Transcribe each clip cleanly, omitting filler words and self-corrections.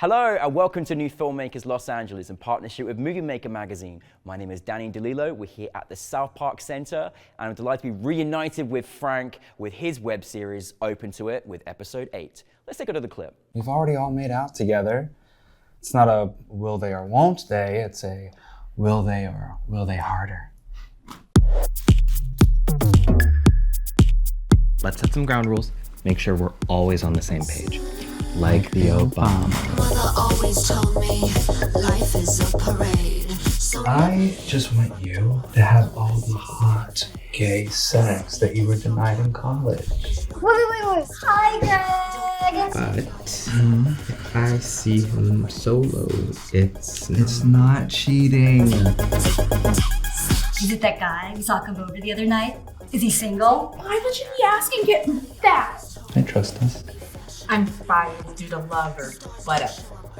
Hello and welcome to NewFilmmakers Los Angeles in partnership with Movie Maker magazine. My name is Danny DeLillo. We're here at the South Park Center and I'm delighted to be reunited with Frank with his web series Open to It with episode 8. Let's take a look at the clip. We've already all made out together. It's not a will they or won't they, it's a will they or will they harder. Let's set some ground rules. Make sure we're always on the same page. Like the Obama. Mother always told me life is a parade. So I just want you to have all the hot gay sex that you were denied in college. Wait. Hi, Greg. But if I see him solo, It's not cheating. Is it that guy we saw come over the other night? Is he single? Why would you be asking that? I trust us. I'm fired due to love or whatever.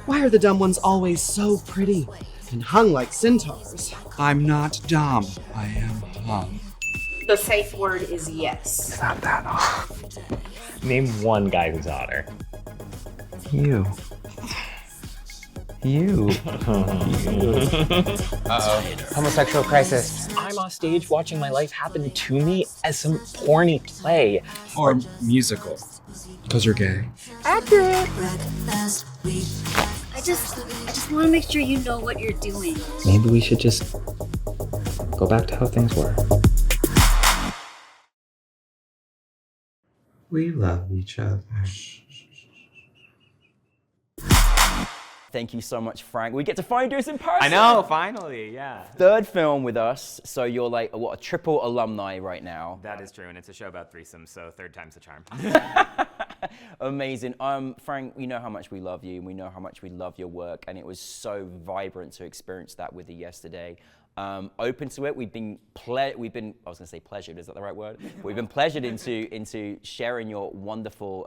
Why are the dumb ones always so pretty and hung like centaurs? I'm not dumb. I am hung. The safe word is yes. Not that hard. name one guy who's hotter. You. Homosexual crisis. I'm off stage watching my life happen to me as some porny play. Or musical. Because you're gay. I just want to make sure you know what you're doing. Maybe we should just go back to how things were. We love each other. Thank you so much, Frank. We get to finally do this in person. I know, finally, yeah. Third film with us, so you're like, a triple alumni right now. That is true, and it's a show about threesomes, so third time's the charm. Amazing. Frank, we know how much we love you, and we know how much we love your work, and it was so vibrant to experience that with you yesterday. Open to it, we've been, I was gonna say pleasured, is that the right word? We've been pleasured into sharing your wonderful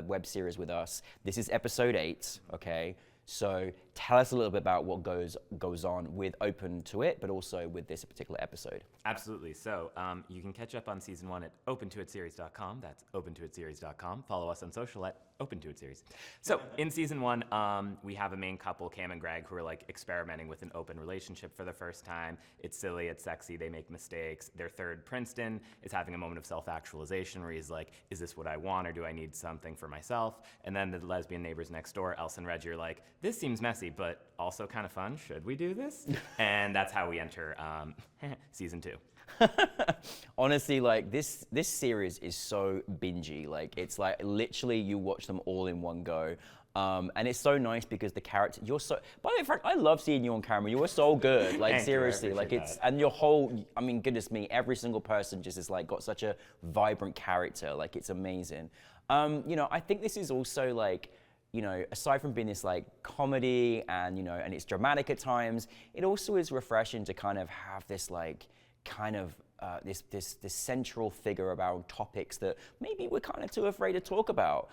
web series with us. This is episode 8, okay? So tell us a little bit about what goes on with Open to It, but also with this particular episode. Absolutely. So you can catch up on season 1 at opentoitseries.com. That's opentoitseries.com. Follow us on social at opentoitseries. So in season 1, we have a main couple, Cam and Greg, who are like experimenting with an open relationship for the first time. It's silly, it's sexy, they make mistakes. Their third, Princeton, is having a moment of self-actualization where he's like, is this what I want or do I need something for myself? And then the lesbian neighbors next door, Elsa and Reggie, are like, this seems messy, but also kind of fun. Should we do this? And that's how we enter season 2. Honestly, like this series is so bingey. Like it's like literally you watch them all in one go. And it's so nice because the character, you're so, by the way, Frank, I love seeing you on camera. You were so good, like seriously, like it's, and your whole, I mean, goodness me, every single person just is like got such a vibrant character. Like it's amazing. You know, I think this is also like, you know, aside from being this like comedy and, you know, and it's dramatic at times, it also is refreshing to kind of have this like, kind of this central figure about topics that maybe we're kind of too afraid to talk about.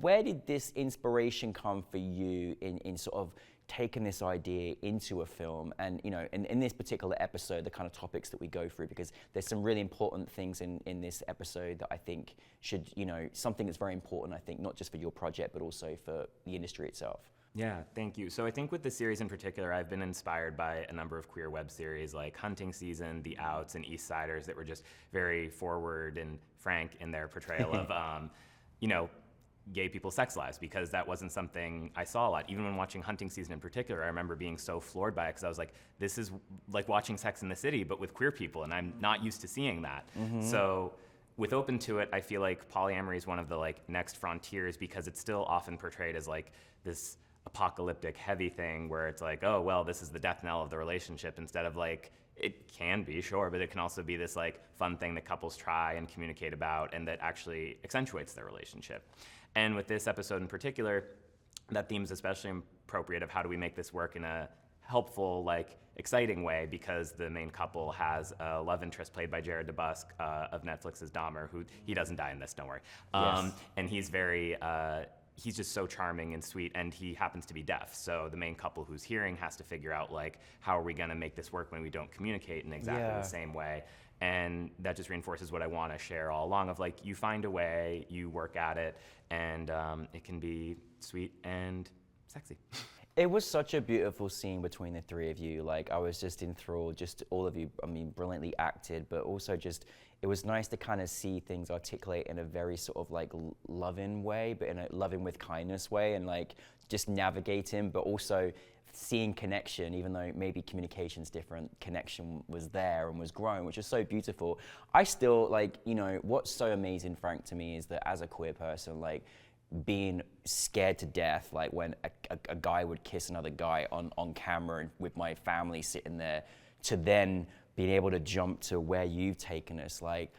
Where did this inspiration come for you in sort of taking this idea into a film and, you know, in this particular episode, the kind of topics that we go through, because there's some really important things in this episode that I think should, you know, something that's very important, I think, not just for your project, but also for the industry itself. Yeah, thank you. So I think with this series in particular, I've been inspired by a number of queer web series like Hunting Season, The Outs, and East Siders that were just very forward and frank in their portrayal of, you know, gay people's sex lives, because that wasn't something I saw a lot. Even when watching Hunting Season in particular, I remember being so floored by it because I was like, this is like watching Sex in the City, but with queer people, and I'm not used to seeing that. So with Open to It, I feel like polyamory is one of the like next frontiers because it's still often portrayed as like this apocalyptic heavy thing where it's like, oh, well, this is the death knell of the relationship, instead of like, it can be, sure, but it can also be this like fun thing that couples try and communicate about and that actually accentuates their relationship. And with this episode in particular, that theme is especially appropriate of how do we make this work in a helpful, like exciting way, because the main couple has a love interest played by Jared DeBusk of Netflix's Dahmer, who, he doesn't die in this, don't worry. Yes. And he's very, he's just so charming and sweet, and he happens to be deaf. So the main couple who's hearing has to figure out like, how are we gonna make this work when we don't communicate in exactly the same way? And that just reinforces what I want to share all along of like, you find a way, you work at it, and it can be sweet and sexy. It was such a beautiful scene between the three of you. Like, I was just enthralled, just all of you, I mean, brilliantly acted, but also just, it was nice to kind of see things articulate in a very sort of like loving way, but in a loving with kindness way, and like just navigating, but also seeing connection, even though maybe communication's different, connection was there and was growing, which is so beautiful. I still, like, you know, what's so amazing, Frank, to me is that as a queer person, like, being scared to death, like when a guy would kiss another guy on camera and with my family sitting there, to then being able to jump to where you've taken us, like,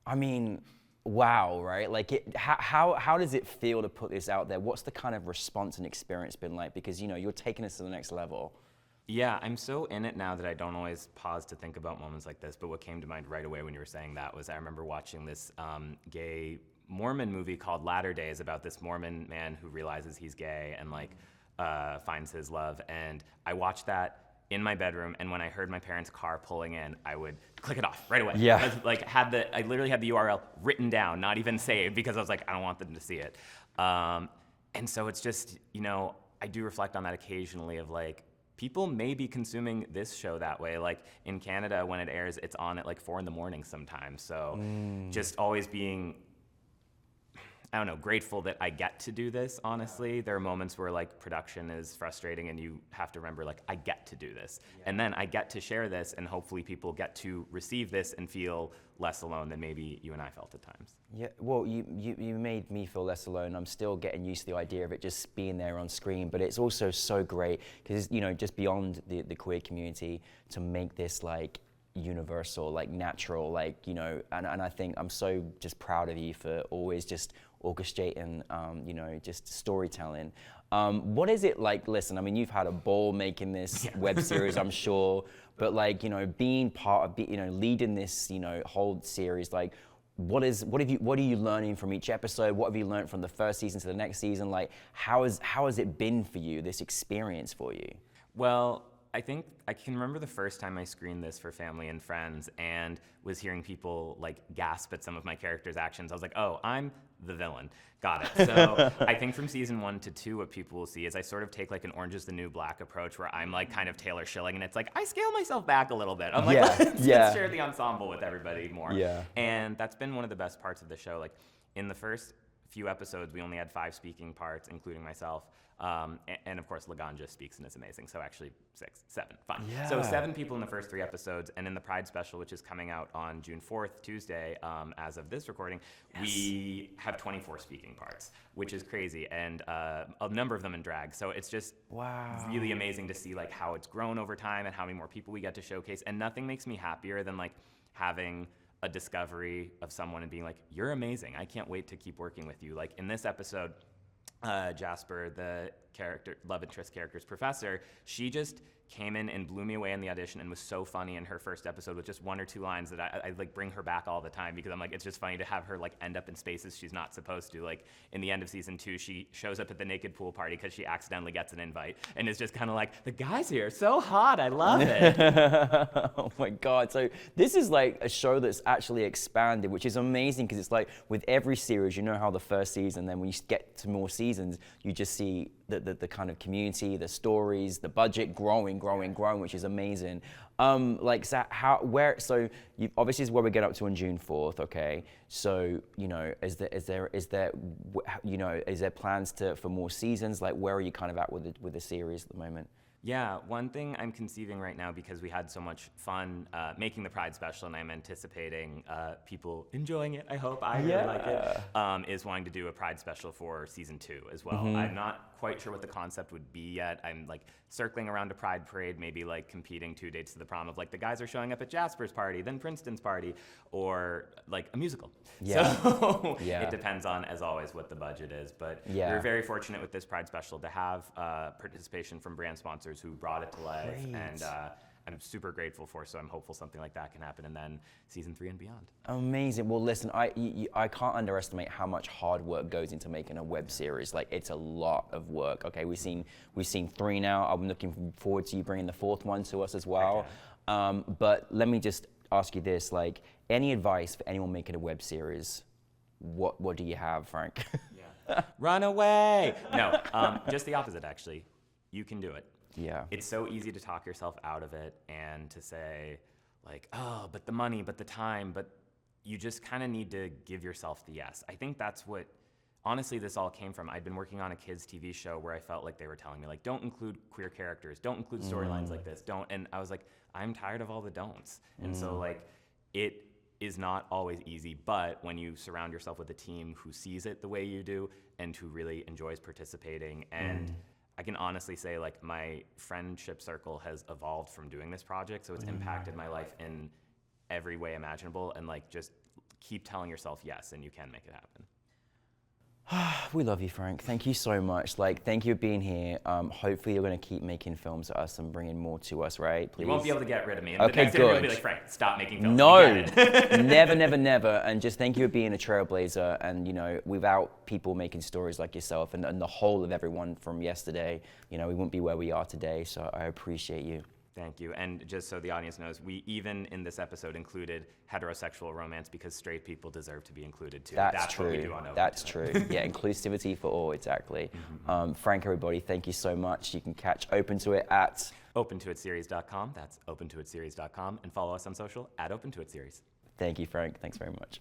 I mean, wow, right? Like, how does it feel to put this out there? What's the kind of response and experience been like? Because, you know, you're taking us to the next level. Yeah, I'm so in it now that I don't always pause to think about moments like this, but what came to mind right away when you were saying that was I remember watching this gay Mormon movie called Latter Days about this Mormon man who realizes he's gay and like finds his love. And I watched that in my bedroom, and when I heard my parents' car pulling in, I would click it off right away. Yeah. I literally had the URL written down, not even saved, because I was like, I don't want them to see it. And so it's just, you know, I do reflect on that occasionally of like, people may be consuming this show that way. Like in Canada, when it airs, it's on at like 4 a.m. sometimes. So just always being, I don't know, grateful that I get to do this, honestly. There are moments where like production is frustrating and you have to remember like, I get to do this. Yeah. And then I get to share this, and hopefully people get to receive this and feel less alone than maybe you and I felt at times. Yeah, well, you made me feel less alone. I'm still getting used to the idea of it just being there on screen, but it's also so great because, you know, just beyond the queer community, to make this like universal, like natural, like, you know, and I think I'm so just proud of you for always just orchestrating, you know, just storytelling. What is it like? Listen, I mean, you've had a ball making this web series, I'm sure, but like, you know, being part of, you know, leading this, you know, whole series, like, what are you learning from each episode? What have you learned from the first season to the next season? Like, how has it been for you, this experience for you? Well, I think I can remember the first time I screened this for family and friends and was hearing people like gasp at some of my characters' actions. I was like, oh, I'm the villain. Got it. So I think from season 1 to 2, what people will see is I sort of take like an Orange is the New Black approach where I'm like kind of Taylor Schilling, and it's like I scale myself back a little bit. I'm like, let's share the ensemble with everybody more. Yeah. And that's been one of the best parts of the show. Like in the first few episodes, we only had 5 speaking parts, including myself. And of course, Laganja speaks and is amazing. So actually 7, fine. Yeah. So 7 people in the first 3 episodes, and in the Pride special, which is coming out on June 4th, Tuesday, as of this recording, we have 24 speaking parts, which is crazy, and a number of them in drag. So it's just really amazing to see like how it's grown over time and how many more people we get to showcase. And nothing makes me happier than like having a discovery of someone and being like, you're amazing. I can't wait to keep working with you. Like in this episode, Jasper, the love interest character's professor, she just came in and blew me away in the audition and was so funny in her first episode with just 1 or 2 lines that I like bring her back all the time, because I'm like, it's just funny to have her like end up in spaces she's not supposed to. Like in the end of season 2, she shows up at the naked pool party because she accidentally gets an invite and is just kind of like, the guys here are so hot, I love it. Oh my God. So this is like a show that's actually expanded, which is amazing, because it's like with every series, you know how the first season, then when you get to more seasons, you just see the kind of community, the stories, the budget growing, which is amazing. Like, so you obviously is where we get up to on June 4th, okay? So, you know, is there plans for more seasons? Like, where are you kind of at with the series at the moment? Yeah, one thing I'm conceiving right now, because we had so much fun making the Pride special, and I'm anticipating people enjoying it, I hope, I really like it, is wanting to do a Pride special for season 2 as well. Mm-hmm. I'm not quite sure what the concept would be yet. I'm like circling around a Pride parade, maybe like competing 2 dates to the prom of like the guys are showing up at Jasper's party, then Princeton's party, or like a musical. Yeah. So it depends on, as always, what the budget is. But we're very fortunate with this Pride special to have participation from brand sponsors who brought it to life. Great. And I'm super grateful for, so I'm hopeful something like that can happen, and then season 3 and beyond. Amazing. Well, listen, I can't underestimate how much hard work goes into making a web series. Like, it's a lot of work. Okay, we've seen 3 now. I'm looking forward to you bringing the 4th one to us as well. Okay. But let me just ask you this: like, any advice for anyone making a web series? What do you have, Frank? Run away. No, just the opposite, actually. You can do it. Yeah. It's so easy to talk yourself out of it and to say, like, oh, but the money, but the time, but you just kind of need to give yourself the yes. I think that's what, honestly, this all came from. I'd been working on a kids' TV show where I felt like they were telling me, like, don't include queer characters, don't include storylines like this, don't. And I was like, I'm tired of all the don'ts. And so, like, it is not always easy, but when you surround yourself with a team who sees it the way you do and who really enjoys participating, and I can honestly say, like, my friendship circle has evolved from doing this project, so it's impacted my life in every way imaginable, and, like, just keep telling yourself yes, and you can make it happen. We love you, Frank. Thank you so much. Like, thank you for being here. Hopefully you're going to keep making films for us and bringing more to us, right? Please. You won't be able to get rid of me. And Okay, the next interview will good. be like, Frank, stop making films. No, You get it. never, never, never. And just thank you for being a trailblazer. And, you know, without people making stories like yourself and the whole of everyone from yesterday, you know, we wouldn't be where we are today. So I appreciate you. Thank you. And just so the audience knows, we even in this episode included heterosexual romance because straight people deserve to be included too. That's true. What we do on Open. That's true. Yeah, inclusivity for all, exactly. Frank, everybody, thank you so much. You can catch Open to It at OpenToItSeries.com. That's OpenToItSeries.com. And follow us on social at OpenToItSeries. Thank you, Frank. Thanks very much.